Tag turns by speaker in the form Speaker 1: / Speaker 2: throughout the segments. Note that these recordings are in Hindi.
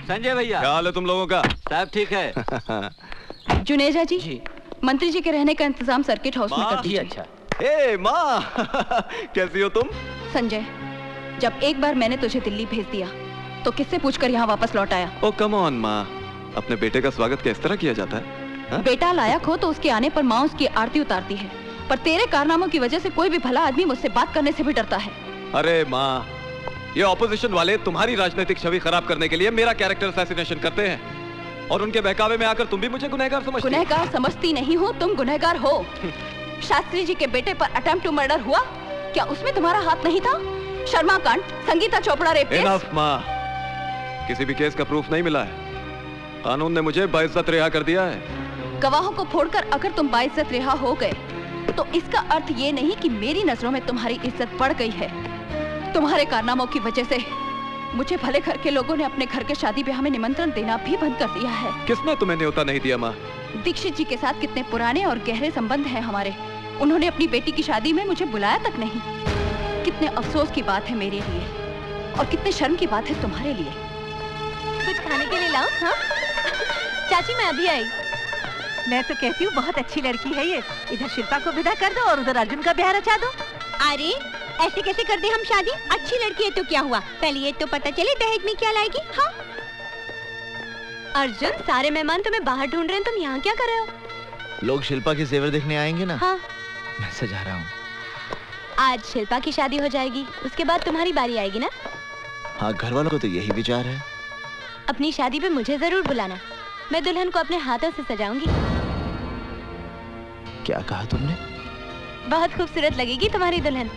Speaker 1: संजय भैया,
Speaker 2: क्या हाल है तुम लोगों का?
Speaker 1: सब ठीक है।
Speaker 3: जुनेजा जी, मंत्री जी के रहने का इंतजाम सर्किट हाउस में कर दीजिए।
Speaker 1: अच्छा।
Speaker 2: ए माँ कैसी हो तुम?
Speaker 3: संजय, जब एक बार मैंने तुझे दिल्ली भेज दिया तो किससे पूछकर यहाँ वापस लौट आया?
Speaker 2: ओ कम ऑन माँ, अपने बेटे का स्वागत किस तरह किया जाता है? हा?
Speaker 3: बेटा लायक हो तो उसके आने पर माँ उसकी आरती उतारती है, पर तेरे कारनामों की वजह से कोई भी भला आदमी मुझसे बात करने से भी डरता है।
Speaker 2: अरे माँ, ये ऑपोजिशन वाले तुम्हारी राजनीतिक छवि खराब करने के लिए मेरा कैरेक्टर असैसिनेशन करते हैं और उनके बहकावे में आकर तुम भी मुझे गुनहगार समझती हो।
Speaker 3: गुनहगार समझती नहीं हो, तुम गुनहगार हो। शास्त्री जी के बेटे पर अटेम्प्ट टू मर्डर हुआ, क्या उसमें तुम्हारा हाथ नहीं था? शर्मा कांड, Sangeeta Chopra rape case.
Speaker 2: Enough माँ, किसी भी केस का प्रूफ नहीं मिला है। कानून ने मुझे बाइज्जत रिहा कर दिया है।
Speaker 3: गवाहों को फोड़कर अगर तुम बाइज्जत रिहा हो गए तो इसका अर्थ ये नहीं कि मेरी नजरों में तुम्हारी इज्जत बढ़ गई है। तुम्हारे कारनामों की वजह से मुझे भले घर के लोगों ने अपने घर के शादी ब्याह में निमंत्रण देना भी बंद कर दिया है।
Speaker 2: किसने तुम्हें न्योता नहीं दिया माँ?
Speaker 3: दीक्षित जी के साथ कितने पुराने और गहरे संबंध हैं हमारे, उन्होंने अपनी बेटी की शादी में मुझे बुलाया तक नहीं। कितने अफसोस की बात है मेरे लिए और कितने शर्म की बात है तुम्हारे लिए।
Speaker 4: कुछ खाने के लिए लाओ? हाँ? चाची मैं अभी आई।
Speaker 5: मैं तो कहती हूँ बहुत अच्छी लड़की है ये। इधर शिल्पा को विदा कर दो और उधर अर्जुन का ब्याह रचा दो।
Speaker 4: अरे ऐसे कैसे कर दे हम शादी? अच्छी लड़की है तो क्या हुआ, पहले ये तो पता चले दहेज में क्या लाएगी। हाँ अर्जुन, सारे मेहमान तुम्हें बाहर ढूंढ रहे हैं, तुम यहाँ क्या कर रहे हो?
Speaker 6: लोग शिल्पा के जेवर देखने आएंगे ना।
Speaker 4: हाँ
Speaker 6: मैं सजा रहा हूँ।
Speaker 4: आज शिल्पा की शादी हो जाएगी, उसके बाद तुम्हारी बारी आएगी ना?
Speaker 6: हाँ, घर वालों को तो यही विचार है।
Speaker 4: अपनी शादी पे मुझे जरूर बुलाना, मैं दुल्हन को अपने हाथों से सजाऊंगी।
Speaker 6: क्या कहा तुमने?
Speaker 4: बहुत खूबसूरत लगेगी तुम्हारी दुल्हन।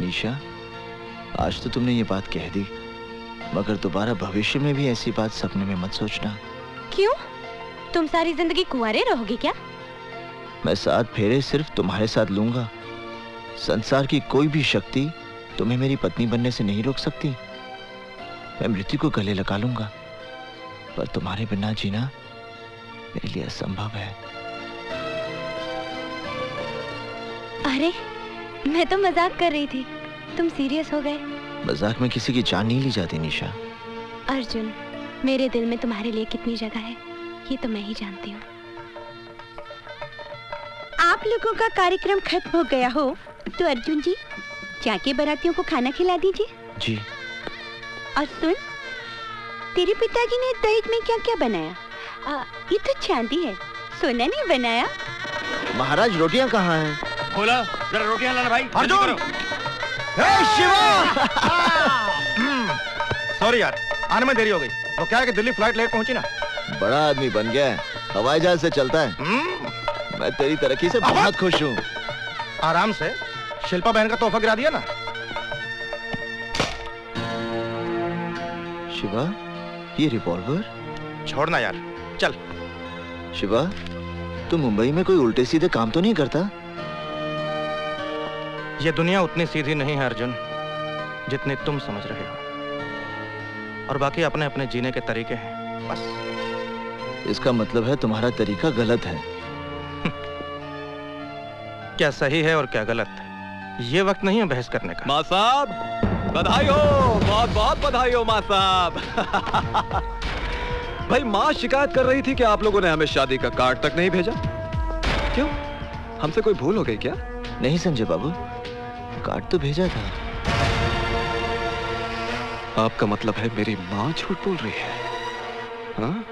Speaker 6: निशा, आज तो तुमने ये बात कह दी, मगर दोबारा भविष्य में भी ऐसी बात सपने में मत सोचना।
Speaker 4: क्यों? तुम सारी जिंदगी कुंवारे रहोगे क्या?
Speaker 6: मैं 7 फेरे सिर्फ तुम्हारे साथ लूंगा। संसार की कोई भी शक्ति तुम्हें मेरी पत्नी बनने से नहीं रोक सकती। मैं मृत्यु को गले लगा लूंगा, पर तुम्हारे बिना जीना मेरे लिए असंभव है।
Speaker 4: अरे मैं तो मजाक कर रही थी, तुम सीरियस हो गए।
Speaker 6: मजाक में किसी की जान नहीं ली जाती निशा।
Speaker 4: अर्जुन, मेरे दिल में तुम्हारे लिए कितनी जगह है ये तो मैं ही जानती हूँ।
Speaker 5: आप लोगों का कार्यक्रम खत्म हो गया हो तो अर्जुन जी जाके बारातियों को खाना खिला दीजिए।
Speaker 6: जी।
Speaker 5: और सुन, तेरे पिताजी ने दहेज में क्या क्या बनाया? ये तो चांदी है, सोना नहीं बनाया।
Speaker 6: महाराज, रोटियां कहाँ हैं?
Speaker 1: बोला जरा रोटियां लाना भाई।
Speaker 6: अर्जुन! शिवा!
Speaker 7: सॉरी यार, आने में देरी हो गई। वो क्या है कि दिल्ली फ्लाइट लेट पहुंची ना।
Speaker 6: बड़ा आदमी बन गया है, हवाई जहाज से चलता है। मैं तेरी तरक्की से बहुत खुश हूँ।
Speaker 7: आराम से, शिल्पा बहन का तोहफा गिरा दिया ना।
Speaker 6: शिवा, ये रिवॉल्वर?
Speaker 7: छोड़ना यार, चल।
Speaker 6: शिवा, तू मुंबई में कोई उल्टे सीधे काम तो नहीं करता?
Speaker 7: ये दुनिया उतनी सीधी नहीं है अर्जुन, जितनी तुम समझ रहे हो। और बाकी अपने अपने जीने के तरीके हैं, बस।
Speaker 6: इसका मतलब है तुम्हारा तरीका गलत है।
Speaker 7: क्या सही है और क्या गलत है, ये वक्त नहीं है बहस करने का।
Speaker 2: माँ साहब, बधाई हो, बहुत बहुत बधाई हो माँ साहब। भाई, माँ शिकायत कर रही थी कि आप लोगों ने हमें शादी का कार्ड तक नहीं भेजा। क्यों, हमसे कोई भूल हो गई क्या?
Speaker 6: नहीं संजय बाबू, कार्ड तो भेजा था।
Speaker 2: आपका मतलब है मेरी माँ झूठ बोल रही है? हाँ?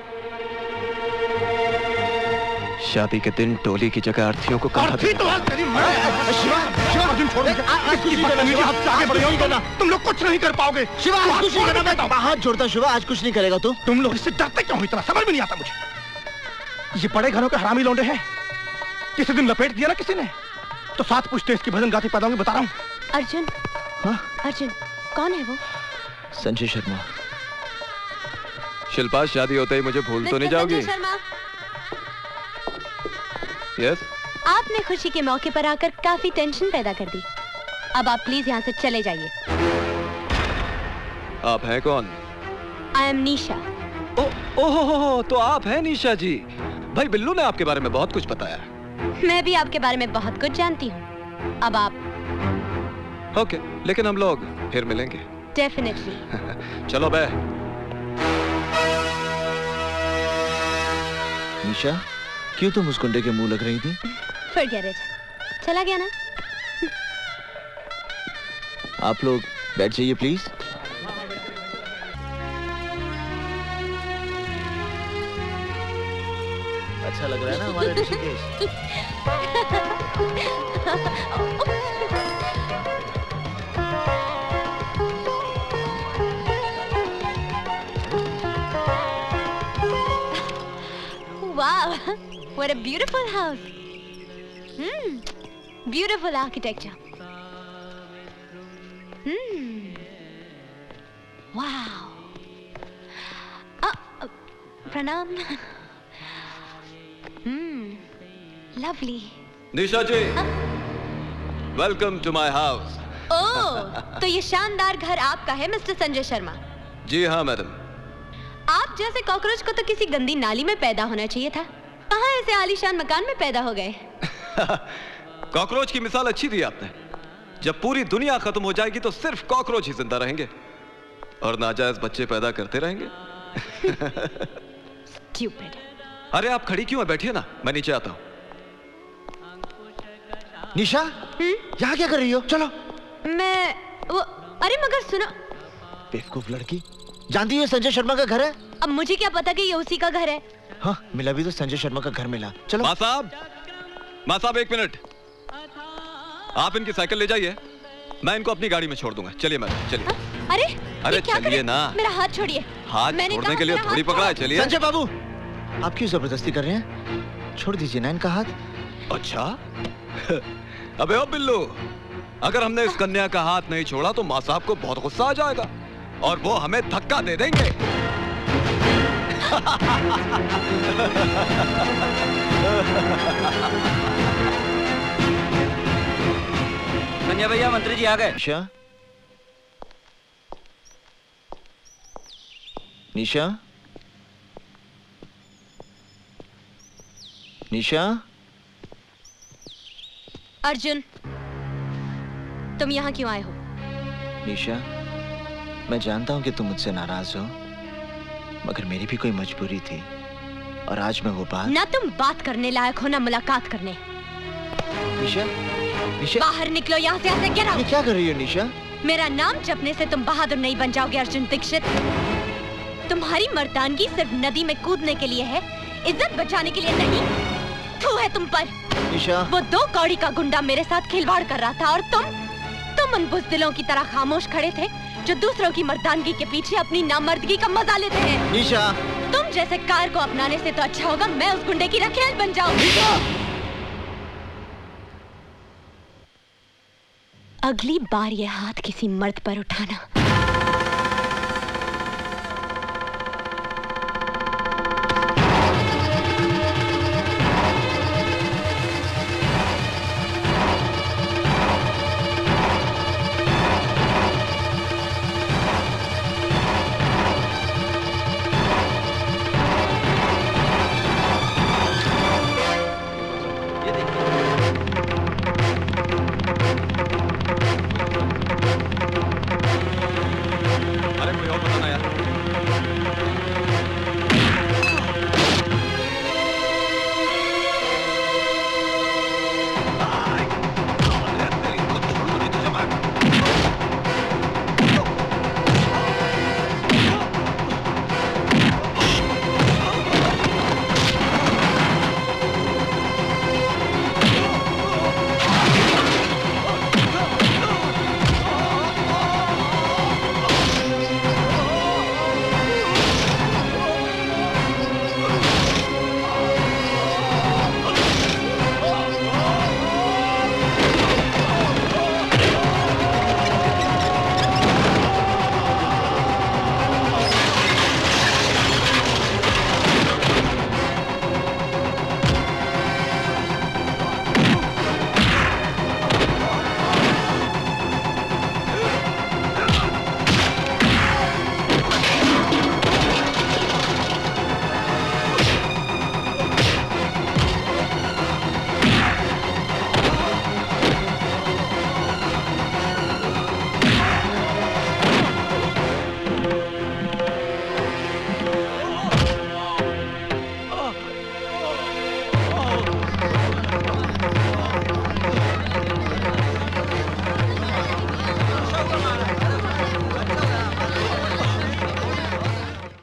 Speaker 2: शादी के दिन टोली की जगह अर्थी को कहा
Speaker 7: तो तुम लोग कुछ नहीं कर पाओगे।
Speaker 6: शिवा, कुछ नहीं करना। हाथ जोड़ता शिवा, आज कुछ नहीं करेगा तो?
Speaker 7: तुम लोग इससे डरते क्यों? इतना समझ में नहीं आता मुझे। ये बड़े घरों के हरामी लौंडे हैं। किसी दिन लपेट दिया ना किसी ने तो 7 पुश्ते इसकी भजन गाती पैदा होंगी, बता रहा हूँ।
Speaker 4: अर्जुन,
Speaker 6: हाँ?
Speaker 4: अर्जुन कौन है वो?
Speaker 6: संजय शर्मा।
Speaker 2: शिल्पा, शादी होते ही मुझे भूल तो नहीं जाओगी?
Speaker 4: संजय शर्मा,
Speaker 2: यस?
Speaker 4: आपने खुशी के मौके पर आकर काफी टेंशन पैदा कर दी। अब आप प्लीज यहाँ से चले जाइए।
Speaker 2: आप हैं कौन?
Speaker 4: आई एम निशा।
Speaker 2: ओहो, तो आप हैं निशा जी। भाई बिल्लू ने आपके बारे में बहुत कुछ बताया।
Speaker 4: मैं भी आपके बारे में बहुत कुछ जानती हूँ। अब आप
Speaker 2: ओके, लेकिन हम लोग फिर मिलेंगे।
Speaker 4: डेफिनेटली।
Speaker 2: चलो बे।
Speaker 6: निशा, क्यों तुम उस गुंडे के मुंह लग रही थी?
Speaker 4: Forget it. चला गया ना?
Speaker 6: आप लोग बैठ जाइए प्लीज। अच्छा लग रहा है ना हमारा Rishikesh?
Speaker 4: Wow, what a beautiful house. Beautiful architecture. Wow. Pranam. Lovely.
Speaker 2: Nisha ji, welcome to my house.
Speaker 4: Oh, तो ये शानदार घर आपका है मिस्टर संजय शर्मा?
Speaker 2: जी हाँ मैडम।
Speaker 4: आप जैसे कॉकरोच को तो किसी गंदी नाली में पैदा होना चाहिए था। कहाँ ऐसे आलीशान मकान में पैदा हो गए?
Speaker 2: कॉकरोच की मिसाल अच्छी दी आपने। जब पूरी दुनिया खत्म हो जाएगी तो सिर्फ कॉकरोच ही जिंदा रहेंगे और नाजायज बच्चे पैदा करते रहेंगे।
Speaker 4: Stupid.
Speaker 2: अरे आप खड़ी क्यों है? बैठिए ना, मैं नीचे आता हूँ।
Speaker 6: निशा, यहाँ क्या कर रही हो? चलो।
Speaker 4: अरे मगर सुनो।
Speaker 6: बेवकूफ लड़की, जानती है संजय शर्मा का घर है?
Speaker 4: अब मुझे क्या पता कि ये उसी का घर है।
Speaker 6: हाँ, मिला भी तो संजय शर्मा का घर मिला। चलो।
Speaker 2: माँ साहब 1 मिनट। आप इनकी साइकिल ले जाइए, मैं इनको अपनी गाड़ी में छोड़ दूंगा। चलिए मैडम, चलिए।
Speaker 4: अरे
Speaker 2: चलिए ना।
Speaker 4: मेरा हाथ छोड़िए।
Speaker 2: हाथ छोड़ने के लिए थोड़ी पकड़ा है। चलिए।
Speaker 6: संजय बाबू, आप क्यों जबरदस्ती कर रहे हैं? छोड़ दीजिए ना इनका हाथ।
Speaker 2: अच्छा। अबे ओ बिल्लू, अगर हमने इस कन्या का हाथ नहीं छोड़ा तो माँ साहब को बहुत गुस्सा आ जाएगा और वो हमें धक्का दे देंगे।
Speaker 1: संजय भैया, मंत्री जी आ गए।
Speaker 6: निशा, निशा, निशा।
Speaker 4: अर्जुन, तुम यहाँ क्यों आए हो?
Speaker 6: निशा, मैं जानता हूँ कि तुम मुझसे नाराज हो, मगर मेरी भी कोई मजबूरी थी और आज मैं वो बात।
Speaker 4: ना तुम बात करने लायक हो ना मुलाकात करने।
Speaker 6: निशा, निशा,
Speaker 4: बाहर निकलो यहाँ से। ऐसे गिर आओ।
Speaker 6: ये क्या कर रही हो निशा?
Speaker 4: मेरा नाम जपने से तुम बहादुर नहीं बन जाओगे अर्जुन दीक्षित। तुम्हारी मर्दानगी सिर्फ नदी में कूदने के लिए है, इज्जत बचाने के लिए नहीं। थू है तुम पर।
Speaker 6: निशा,
Speaker 4: वो 2 कौड़ी का गुंडा मेरे साथ खिलवाड़ कर रहा था और तुम उन बुज़दिलों की तरह खामोश खड़े थे जो दूसरों की मर्दानगी के पीछे अपनी नामर्दगी का मजा लेते हैं।
Speaker 6: निशा,
Speaker 4: तुम जैसे कार को अपनाने से तो अच्छा होगा मैं उस गुंडे की रखेल बन जाऊं। अगली बार ये हाथ किसी मर्द पर उठाना।
Speaker 7: मारा है।